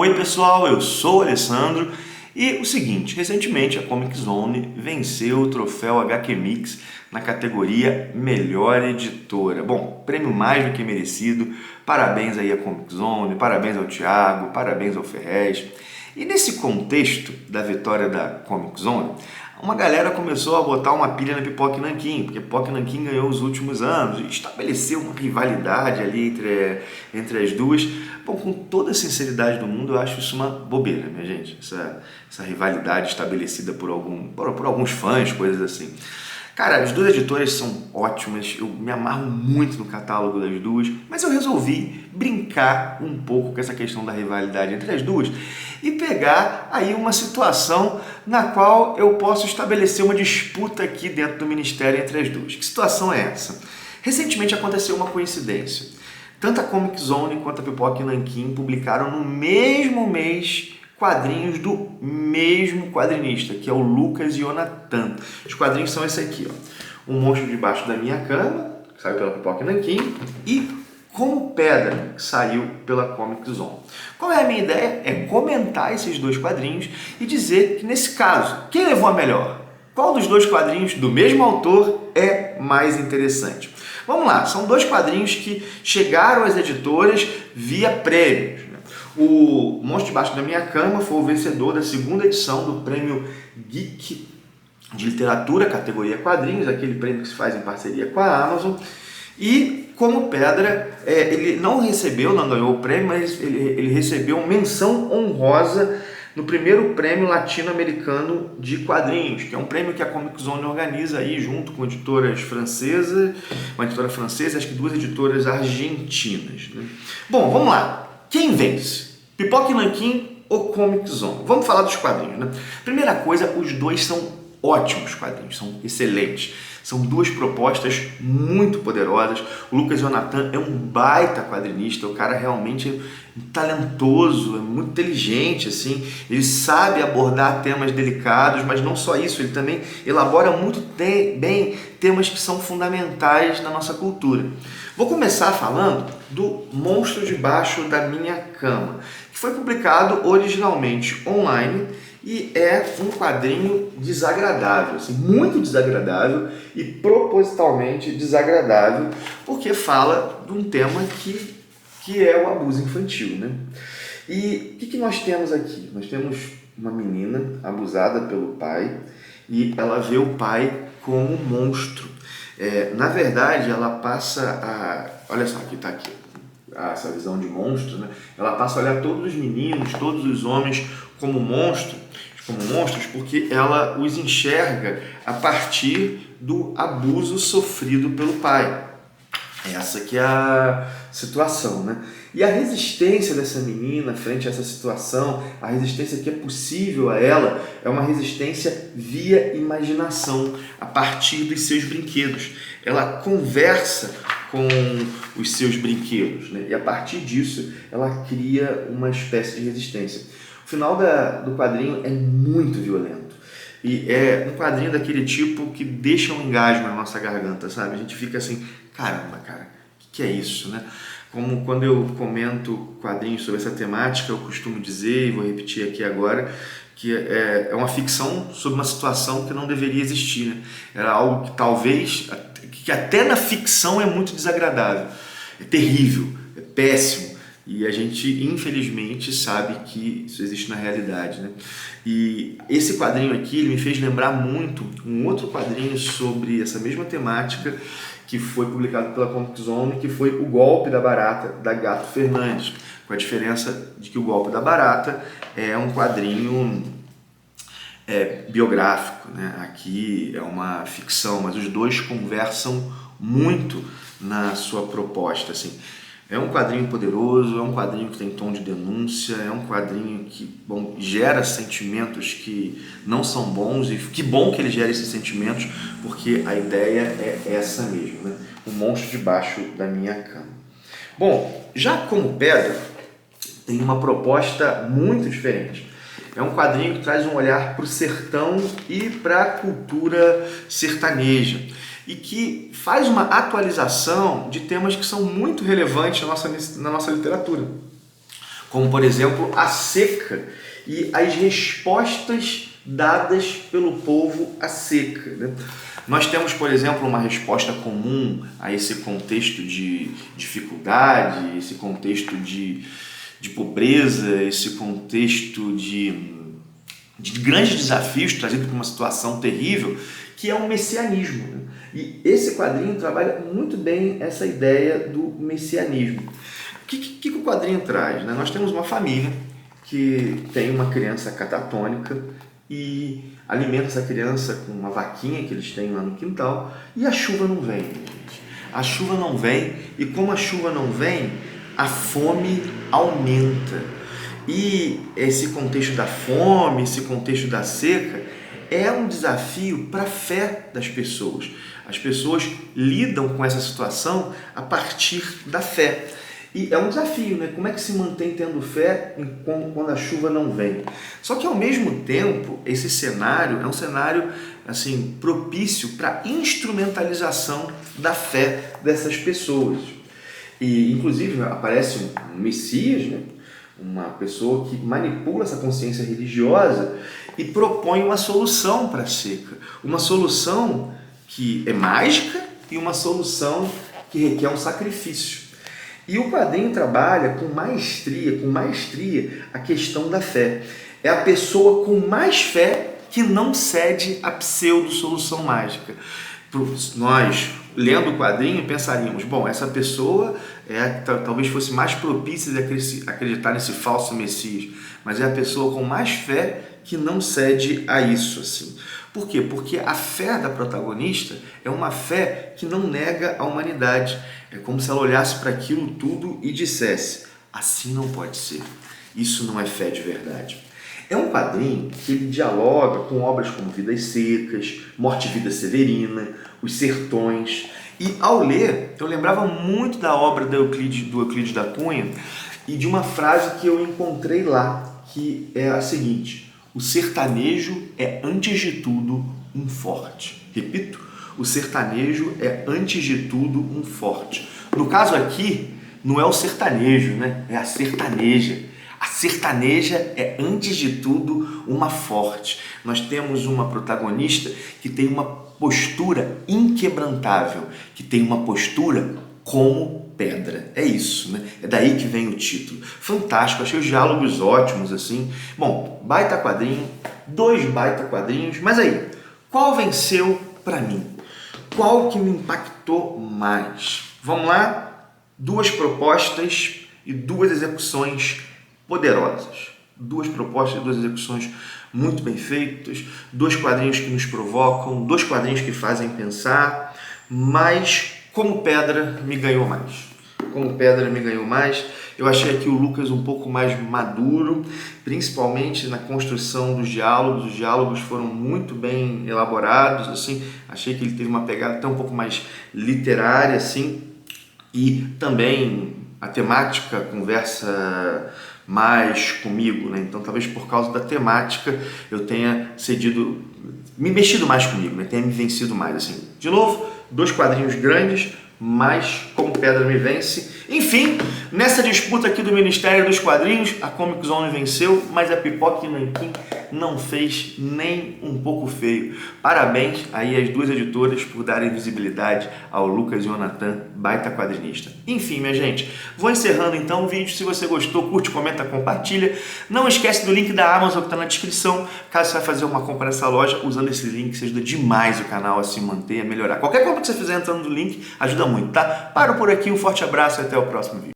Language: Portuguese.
Oi pessoal, eu sou o Alessandro e o seguinte, recentemente a Comic Zone venceu o troféu HQ Mix na categoria Melhor Editora. Bom, prêmio mais do que merecido, parabéns aí à Comic Zone, parabéns ao Thiago, parabéns ao Ferrez. E nesse contexto da vitória da Comic Zone, uma galera começou a botar uma pilha na Pipoca e Nanquim, porque Pipoca e Nanquim ganhou os últimos anos e estabeleceu uma rivalidade ali entre as duas. Bom, com toda a sinceridade do mundo, eu acho isso uma bobeira, minha gente, essa rivalidade estabelecida por alguns fãs, coisas assim. Cara, as duas editoras são ótimas, eu me amarro muito no catálogo das duas, mas eu resolvi brincar um pouco com essa questão da rivalidade entre as duas e pegar aí uma situação na qual eu posso estabelecer uma disputa aqui dentro do Ministério entre as duas. Que situação é essa? Recentemente aconteceu uma coincidência. Tanto a Comic Zone quanto a Pipoca e Nanquim publicaram no mesmo mês quadrinhos do mesmo quadrinista, que é o Lucas Ionatan. Os quadrinhos são esse aqui, ó. Um Monstro Debaixo da Minha Cama, que saiu pela Pipoca e Nanquim, e Como Pedra, que saiu pela Comic Zone. Qual é a minha ideia? É comentar esses dois quadrinhos e dizer que, nesse caso, quem levou a melhor? Qual dos dois quadrinhos do mesmo autor é mais interessante? Vamos lá, são dois quadrinhos que chegaram às editoras via prêmios. O Monstro Debaixo da Minha Cama foi o vencedor da segunda edição do Prêmio Geek de Literatura, categoria quadrinhos, aquele prêmio que se faz em parceria com a Amazon. E Como Pedra, ele não ganhou o prêmio, mas ele recebeu menção honrosa no primeiro prêmio latino-americano de quadrinhos, que é um prêmio que a Comic Zone organiza aí junto com editoras francesas, uma editora francesa, acho que duas editoras argentinas, né? Bom, vamos lá. Quem vence? Pipoca e Nanquim ou Comic Zone? Vamos falar dos quadrinhos, né? Primeira coisa, os dois são ótimos quadrinhos, são excelentes. São duas propostas muito poderosas. O Lucas Ionatan é um baita quadrinista, o cara realmente é talentoso, é muito inteligente, assim. Ele sabe abordar temas delicados, mas não só isso, ele também elabora muito bem temas que são fundamentais na nossa cultura. Vou começar falando do Monstro Debaixo da Minha Cama, que foi publicado originalmente online e é um quadrinho desagradável, assim, muito desagradável e propositalmente desagradável, porque fala de um tema que é o abuso infantil, né? E o que nós temos aqui? Nós temos uma menina abusada pelo pai e ela vê o pai como um monstro. Na verdade, ela passa a... Olha só, aqui está aqui essa visão de monstro, né? Ela passa a olhar todos os meninos, todos os homens como monstros, porque ela os enxerga a partir do abuso sofrido pelo pai. Essa que é a situação, né? E a resistência dessa menina frente a essa situação, a resistência que é possível a ela, é uma resistência via imaginação, a partir dos seus brinquedos. Ela conversa com os seus brinquedos, né? E a partir disso ela cria uma espécie de resistência. O final do quadrinho é muito violento. E é um quadrinho daquele tipo que deixa um engasgo na nossa garganta, sabe? A gente fica assim, caramba, cara, o que é isso, né? Como quando eu comento quadrinhos sobre essa temática, eu costumo dizer, e vou repetir aqui agora, que é uma ficção sobre uma situação que não deveria existir, né? Era algo que talvez, que até na ficção é muito desagradável, é terrível, é péssimo. E a gente, infelizmente, sabe que isso existe na realidade, né? E esse quadrinho aqui, ele me fez lembrar muito um outro quadrinho sobre essa mesma temática que foi publicado pela Comic Zone, que foi O Golpe da Barata, da Gato Fernandes, com a diferença de que O Golpe da Barata é um quadrinho biográfico, né? Aqui é uma ficção, mas os dois conversam muito na sua proposta, assim. É um quadrinho poderoso, é um quadrinho que tem tom de denúncia, é um quadrinho que gera sentimentos que não são bons, e que bom que ele gera esses sentimentos, porque a ideia é essa mesmo, né? O Monstro Debaixo da Minha Cama. Bom, já Como Pedra tem uma proposta muito diferente. É um quadrinho que traz um olhar para o sertão e para a cultura sertaneja, e que faz uma atualização de temas que são muito relevantes na nossa literatura. como por exemplo a seca e as respostas dadas pelo povo à seca, né? Nós temos, por exemplo, uma resposta comum a esse contexto de dificuldade, esse contexto de pobreza, esse contexto de grandes desafios trazido por uma situação terrível, que é o messianismo, né? E esse quadrinho trabalha muito bem essa ideia do messianismo. O que o quadrinho traz, né? Nós temos uma família que tem uma criança catatônica e alimenta essa criança com uma vaquinha que eles têm lá no quintal, e a chuva não vem, gente. A chuva não vem, e como a chuva não vem, a fome aumenta. E esse contexto da fome, esse contexto da seca, é um desafio para a fé das pessoas. As pessoas lidam com essa situação a partir da fé. E é um desafio, né? Como é que se mantém tendo fé quando a chuva não vem? Só que, ao mesmo tempo, esse cenário é um cenário assim, propício para a instrumentalização da fé dessas pessoas. E, inclusive, aparece um Messias, né? Uma pessoa que manipula essa consciência religiosa e propõe uma solução para a seca. Uma solução que é mágica e uma solução que requer um sacrifício. E o quadrinho trabalha com maestria a questão da fé. É a pessoa com mais fé que não cede à pseudo-solução mágica. Nós, lendo o quadrinho, pensaríamos, bom, essa pessoa talvez fosse mais propícia de acreditar nesse falso Messias, mas é a pessoa com mais fé que não cede a isso, assim. Por quê? Porque a fé da protagonista é uma fé que não nega a humanidade. É como se ela olhasse para aquilo tudo e dissesse, assim não pode ser. Isso não é fé de verdade. É um quadrinho que ele dialoga com obras como Vidas Secas, Morte e Vida Severina, Os Sertões. E ao ler, eu lembrava muito da obra do Euclides da Cunha e de uma frase que eu encontrei lá, que é a seguinte: o sertanejo é, antes de tudo, um forte. Repito, o sertanejo é, antes de tudo, um forte. No caso aqui, não é o sertanejo, né? É a sertaneja. A sertaneja é, antes de tudo, uma forte. Nós temos uma protagonista que tem uma postura inquebrantável, que tem uma postura como pedra. É isso, né? É daí que vem o título. Fantástico, achei os diálogos ótimos, assim. Bom, baita quadrinho, 2 baita quadrinhos, mas aí, qual venceu para mim? Qual que me impactou mais? Vamos lá? 2 propostas e 2 execuções poderosas. 2 propostas e 2 execuções muito bem feitas, 2 quadrinhos que nos provocam, 2 quadrinhos que fazem pensar, mas como pedra me ganhou mais. Como pedra me ganhou mais. Eu achei aqui o Lucas um pouco mais maduro, principalmente na construção dos diálogos. Os diálogos foram muito bem elaborados, assim. Achei que ele teve uma pegada até um pouco mais literária, assim. E também a temática conversa mais comigo, né? Então talvez por causa da temática eu tenha me mexido mais comigo, né? Tenha me vencido mais, assim. De novo, 2 quadrinhos grandes, mas como pedra me vence. Enfim, nessa disputa aqui do Ministério dos Quadrinhos, a Comic Zone venceu, mas a Pipoca e Nanquim não fez nem um pouco feio. Parabéns aí às 2 editoras por darem visibilidade ao Lucas Jonathan, baita quadrinista. Enfim, minha gente, vou encerrando então o vídeo. Se você gostou, curte, comenta, compartilha. Não esquece do link da Amazon que está na descrição. Caso você vai fazer uma compra nessa loja, usando esse link, você ajuda demais o canal a se manter, a melhorar. Qualquer compra que você fizer entrando no link ajuda muito, tá? Paro por aqui, um forte abraço e até o próximo vídeo.